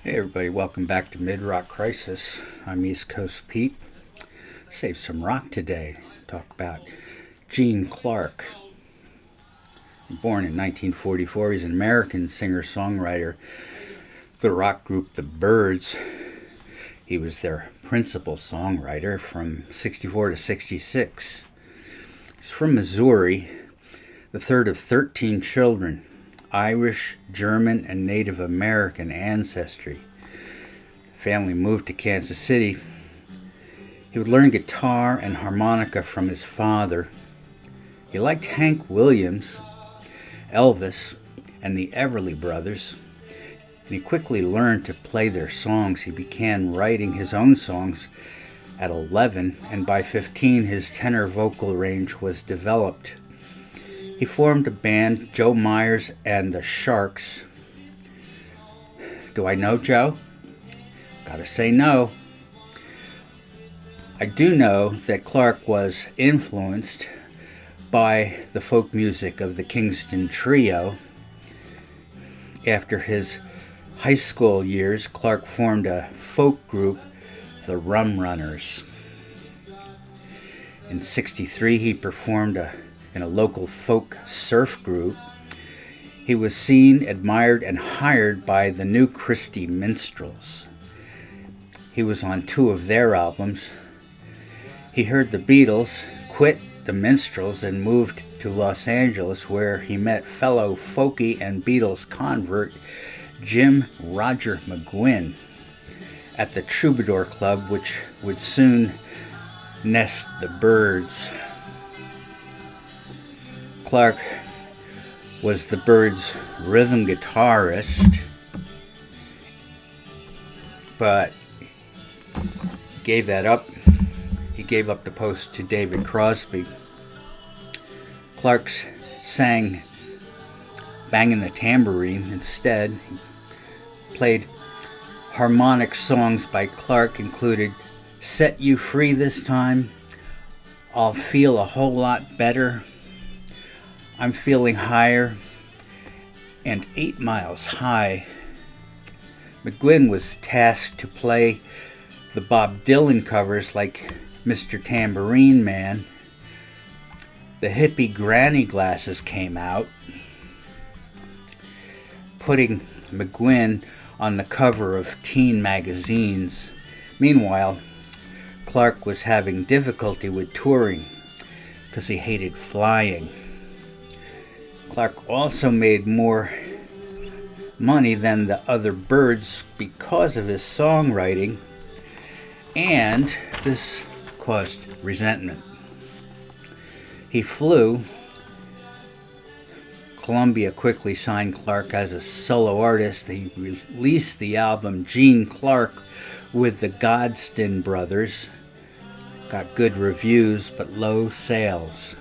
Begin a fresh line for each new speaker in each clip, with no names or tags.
Hey everybody, welcome back to Mid-Rock Crisis. I'm East Coast Pete. Save some rock today. Talk about Gene Clark. Born in 1944, he's an American singer-songwriter. The rock group the Byrds, he was their principal songwriter from 64 to 66. He's from Missouri, the third of 13 children. Irish, German, and Native American ancestry. Family moved to Kansas City. He would learn guitar and harmonica from his father. He liked Hank Williams, Elvis, and the Everly Brothers, and he quickly learned to play their songs. He began writing his own songs at 11, and by 15 his tenor vocal range was developed. He formed a band, Joe Myers and the Sharks. Do I know Joe? Gotta say no. I do know that Clark was influenced by the folk music of the Kingston Trio. After his high school years, Clark formed a folk group, the Rum Runners. In '63, he performed in a local folk surf group. He was seen, admired, and hired by the New Christie Minstrels. He was on 2 of their albums. He heard the Beatles, quit the Minstrels, and moved to Los Angeles, where he met fellow folky and Beatles convert Jim Roger McGuinn at the Troubadour Club, which would soon nest the Byrds. Clark was the Byrds' rhythm guitarist, but gave that up. He gave up the post to David Crosby. Clark sang banging the tambourine instead. He played harmonic songs by Clark, included Set You Free This Time, I'll Feel a Whole Lot Better, I'm Feeling Higher, and 8 Miles High. McGuinn was tasked to play the Bob Dylan covers like Mr. Tambourine Man. The hippie granny glasses came out, putting McGuinn on the cover of teen magazines. Meanwhile, Clark was having difficulty with touring because he hated flying. Clark also made more money than the other Byrds because of his songwriting, and this caused resentment. He flew. Columbia quickly signed Clark as a solo artist. He released the album Gene Clark with the Godston Brothers. Got good reviews, but low sales.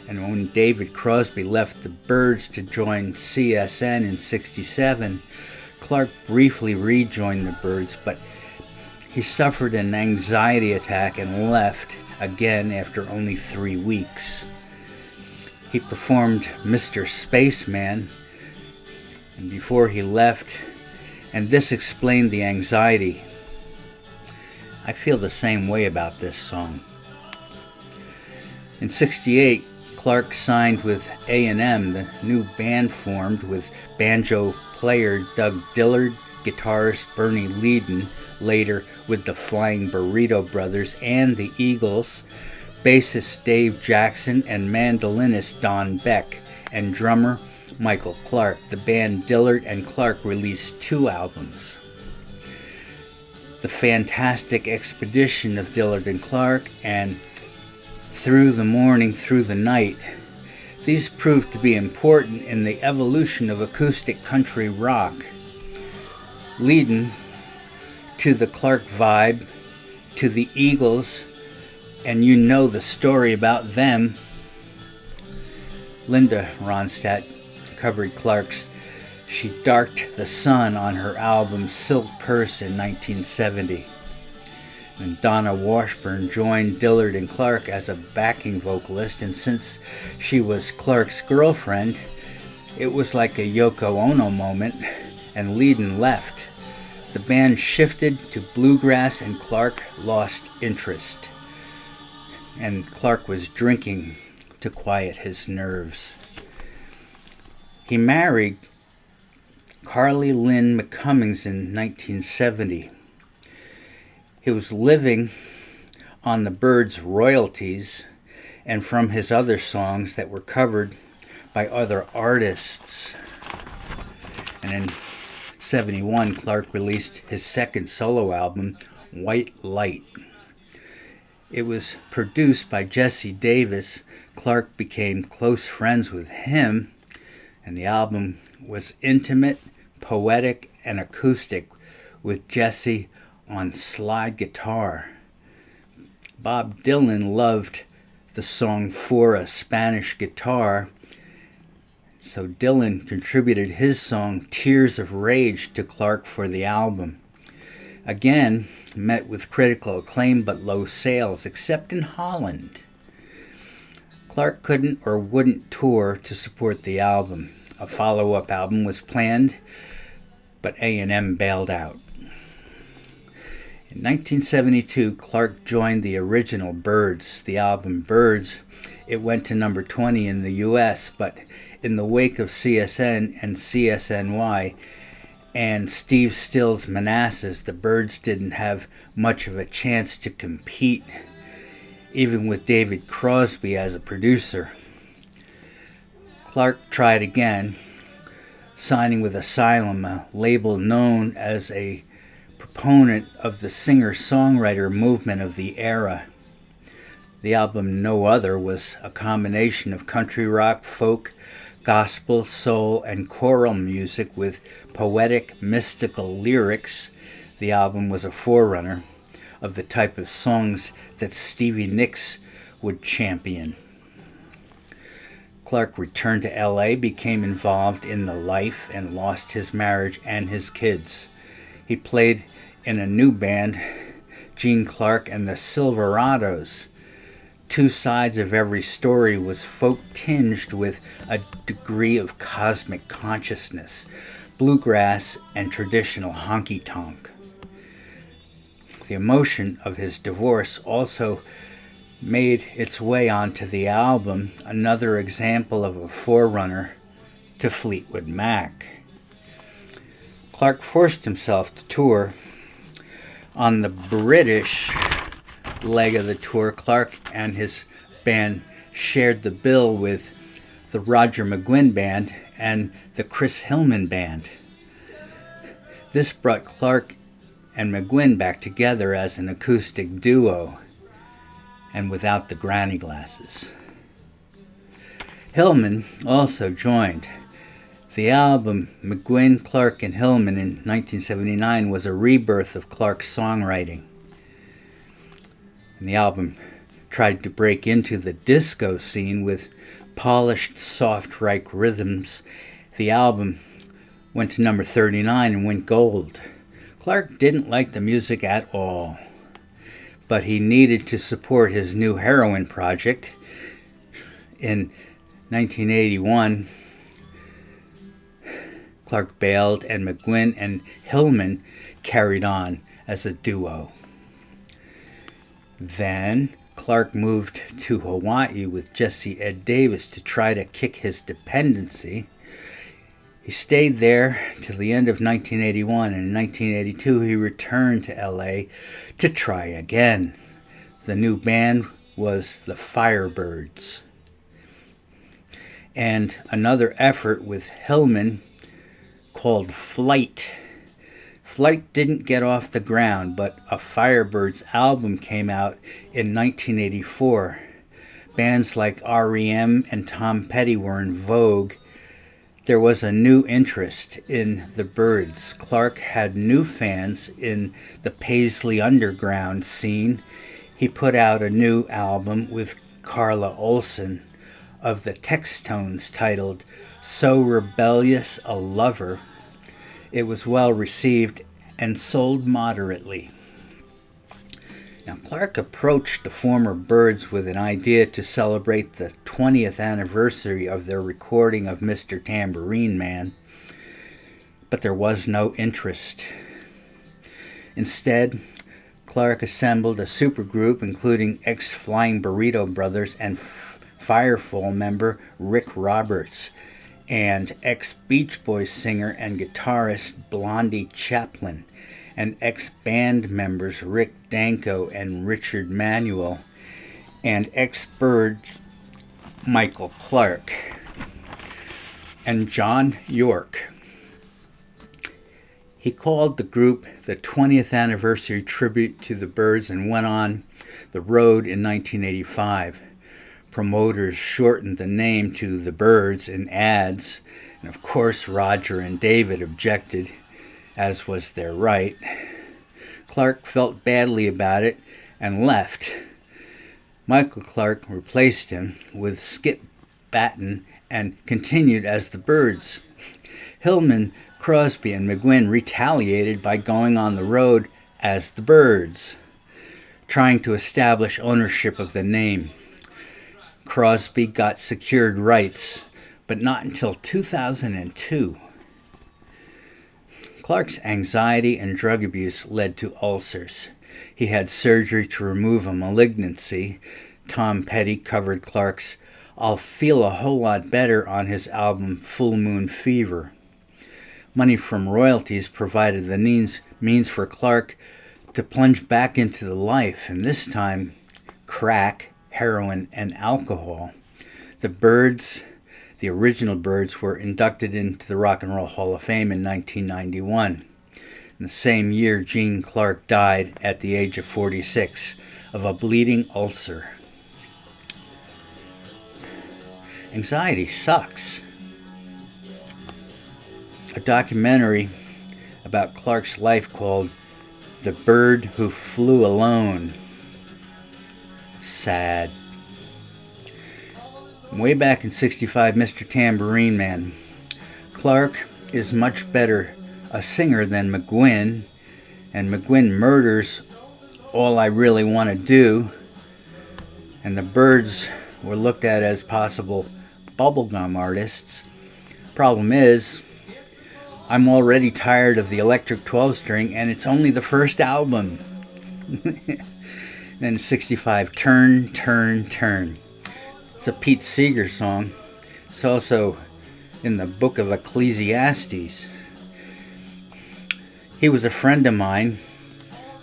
And when David Crosby left the Byrds to join CSN in '67, Clark briefly rejoined the Byrds, but he suffered an anxiety attack and left again after only 3 weeks. He performed Mr. Spaceman, and before he left, and this explained the anxiety. I feel the same way about this song. In '68, Clark signed with A&M, the new band formed with banjo player Doug Dillard, guitarist Bernie Leadon, later with the Flying Burrito Brothers and the Eagles, bassist Dave Jackson, and mandolinist Don Beck, and drummer Michael Clark. The band Dillard and Clark released 2 albums. The Fantastic Expedition of Dillard and Clark and Through the Morning, Through the Night. These proved to be important in the evolution of acoustic country rock. Leading to the Clark vibe, to the Eagles, and you know the story about them. Linda Ronstadt covered Clark's She Darked the Sun on her album Silk Purse in 1970. And Donna Washburn joined Dillard and Clark as a backing vocalist, and since she was Clark's girlfriend, it was like a Yoko Ono moment, and Leadon left. The band shifted to bluegrass and Clark lost interest. And Clark was drinking to quiet his nerves. He married Carly Lynn McCummings in 1970. He was living on the Byrd's royalties and from his other songs that were covered by other artists. And in 1971, Clark released his second solo album, White Light. It was produced by Jesse Davis. Clark became close friends with him, and the album was intimate, poetic, and acoustic, with Jesse on slide guitar. Bob Dylan loved the song For a Spanish Guitar, so Dylan contributed his song Tears of Rage to Clark for the album. Again, met with critical acclaim but low sales, except in Holland. Clark couldn't or wouldn't tour to support the album. A follow-up album was planned, but A&M bailed out. In 1972, Clark joined the original Byrds. The album Byrds, it went to number 20 in the U.S., but in the wake of CSN and CSNY and Steve Still's Manassas, the Byrds didn't have much of a chance to compete, even with David Crosby as a producer. Clark tried again, signing with Asylum, a label known as a proponent of the singer-songwriter movement of the era. The album No Other was a combination of country rock, folk, gospel, soul, and choral music with poetic, mystical lyrics. The album was a forerunner of the type of songs that Stevie Nicks would champion. Clark returned to L.A., became involved in the life, and lost his marriage and his kids. He played in a new band, Gene Clark and the Silverados. Two sides of every story was folk-tinged with a degree of cosmic consciousness, bluegrass, and traditional honky-tonk. The emotion of his divorce also made its way onto the album, another example of a forerunner to Fleetwood Mac. Clark forced himself to tour. On the British leg of the tour, Clark and his band shared the bill with the Roger McGuinn Band and the Chris Hillman Band. This brought Clark and McGuinn back together as an acoustic duo, and without the granny glasses. Hillman also joined. The album McGuinn, Clark, and Hillman in 1979 was a rebirth of Clark's songwriting. And the album tried to break into the disco scene with polished, soft, right rhythms. The album went to number 39 and went gold. Clark didn't like the music at all, but he needed to support his new heroin project. In 1981, Clark bailed, and McGuinn and Hillman carried on as a duo. Then Clark moved to Hawaii with Jesse Ed Davis to try to kick his dependency. He stayed there till the end of 1981, and in 1982 he returned to L.A. to try again. The new band was the Firebirds. And another effort with Hillman called Flight. Flight didn't get off the ground, but a Firebirds album came out in 1984. Bands like R.E.M. and Tom Petty were in vogue. There was a new interest in the Byrds. Clark had new fans in the Paisley underground scene. He put out a new album with Carla Olson of the Textones titled So Rebellious a Lover. It was well received and sold moderately. Now, Clark approached the former Byrds with an idea to celebrate the 20th anniversary of their recording of Mr. Tambourine Man. but there was no interest. Instead, Clark assembled a supergroup including ex-Flying Burrito Brothers and Firefall member Rick Roberts, and ex-Beach Boys singer and guitarist Blondie Chaplin, and ex-band members Rick Danko and Richard Manuel, and ex-Byrd Michael Clark, and John York. He called the group the 20th anniversary tribute to the Byrds and went on the road in 1985. Promoters shortened the name to the Byrds in ads, and of course Roger and David objected, as was their right. Clark felt badly about it and left. Michael Clark replaced him with Skip Batten and continued as the Byrds. Hillman, Crosby, and McGuinn retaliated by going on the road as the Byrds, trying to establish ownership of the name. Crosby got secured rights, but not until 2002. Clark's anxiety and drug abuse led to ulcers. He had surgery to remove a malignancy. Tom Petty covered Clark's "I'll Feel a Whole Lot Better" on his album Full Moon Fever. Money from royalties provided the means for Clark to plunge back into the life, and this time crack, heroin, and alcohol. The Byrds, the original Byrds, were inducted into the Rock and Roll Hall of Fame in 1991. In the same year, Gene Clark died at the age of 46 of a bleeding ulcer. Anxiety sucks. A documentary about Clark's life called "The Bird Who Flew Alone." Sad. Way back in '65, Mr. Tambourine Man. Clark is much better a singer than McGuinn, and McGuinn murders All I Really Want to Do, and the Byrds were looked at as possible bubblegum artists. Problem is, I'm already tired of the electric 12-string, and it's only the first album. Then 65, Turn, Turn, Turn. It's a Pete Seeger song. It's also in the book of Ecclesiastes. He was a friend of mine.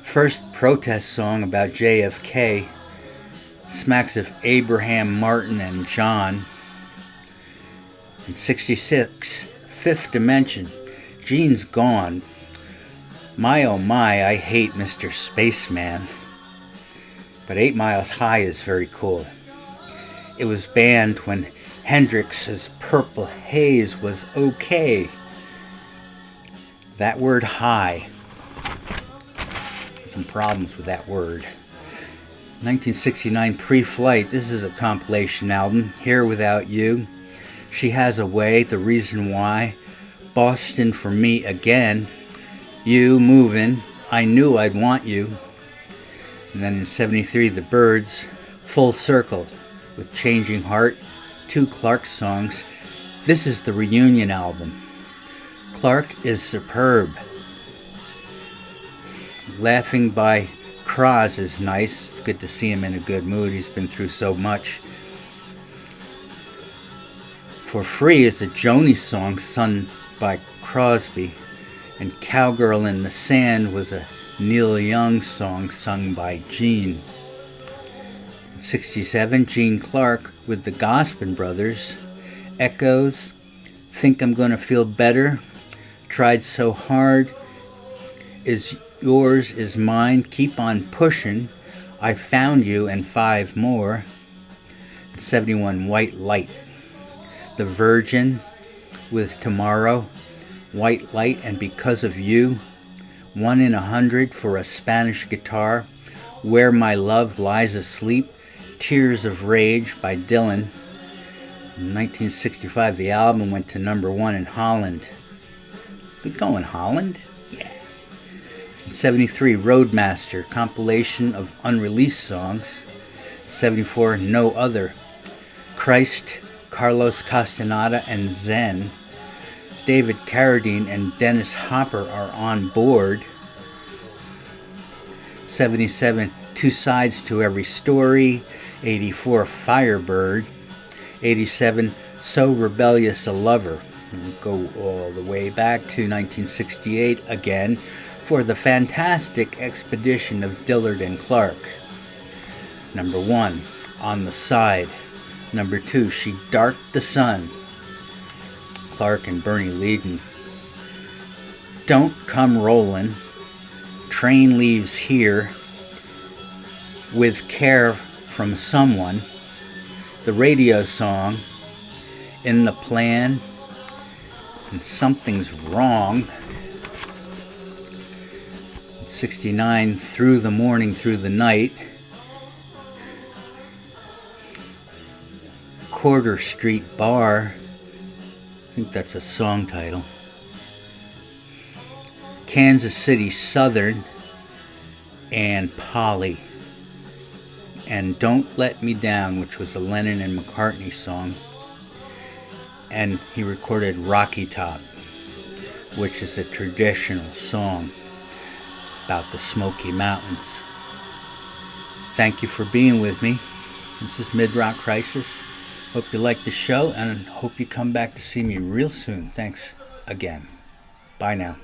First protest song about JFK. Smacks of Abraham, Martin, and John. In 66, Fifth Dimension. Gene's gone. My oh my, I hate Mr. Spaceman. But 8 Miles High is very cool. It was banned when Hendrix's Purple Haze was okay. That word high. Some problems with that word. 1969 Pre-Flight. This is a compilation album. Here Without You. She Has a Way, The Reason Why. Boston for Me Again. You Movin'. I Knew I'd Want You. And then in 73, the Byrds, Full Circle, with Changing Heart, 2 Clark songs. This is the reunion album. Clark is superb. Laughing by Cross is nice. It's good to see him in a good mood. He's been through so much. For Free is a Joni song sung by Crosby. And Cowgirl in the Sand was a Neil Young song sung by Gene. In 67, Gene Clark with the Gospin Brothers. Echoes, Think I'm Gonna Feel Better. Tried So Hard. Is Yours Is Mine. Keep On Pushing. I Found You, and 5 more. 71, White Light. The Virgin with Tomorrow. White Light and Because of You. 1 in 100 for a Spanish guitar. Where My Love Lies Asleep. Tears of Rage by Dylan. In 1965, the album went to #1 in Holland. Good going, Holland. Yeah. In 73, Roadmaster, compilation of unreleased songs. 74, No Other. Christ, Carlos Castaneda, and Zen. David Carradine and Dennis Hopper are on board. 77, Two Sides to Every Story. 84, Firebird. 87, So Rebellious a Lover. We'll go all the way back to 1968 again for The Fantastic Expedition of Dillard and Clark. Number 1, On the Side. Number 2, She Darked the Sun. Clark and Bernie Leadon. Don't Come Rollin'. Train Leaves Here. With Care from Someone. The Radio Song. In the Plan. And Something's Wrong. 69, Through the Morning, Through the Night. Quarter Street Bar. I think that's a song title. Kansas City Southern. And Polly. And Don't Let Me Down, which was a Lennon and McCartney song. And he recorded Rocky Top, which is a traditional song about the Smoky Mountains. Thank you for being with me. This is Mid-Rock Crisis. Hope you like the show and hope you come back to see me real soon. Thanks again. Bye now.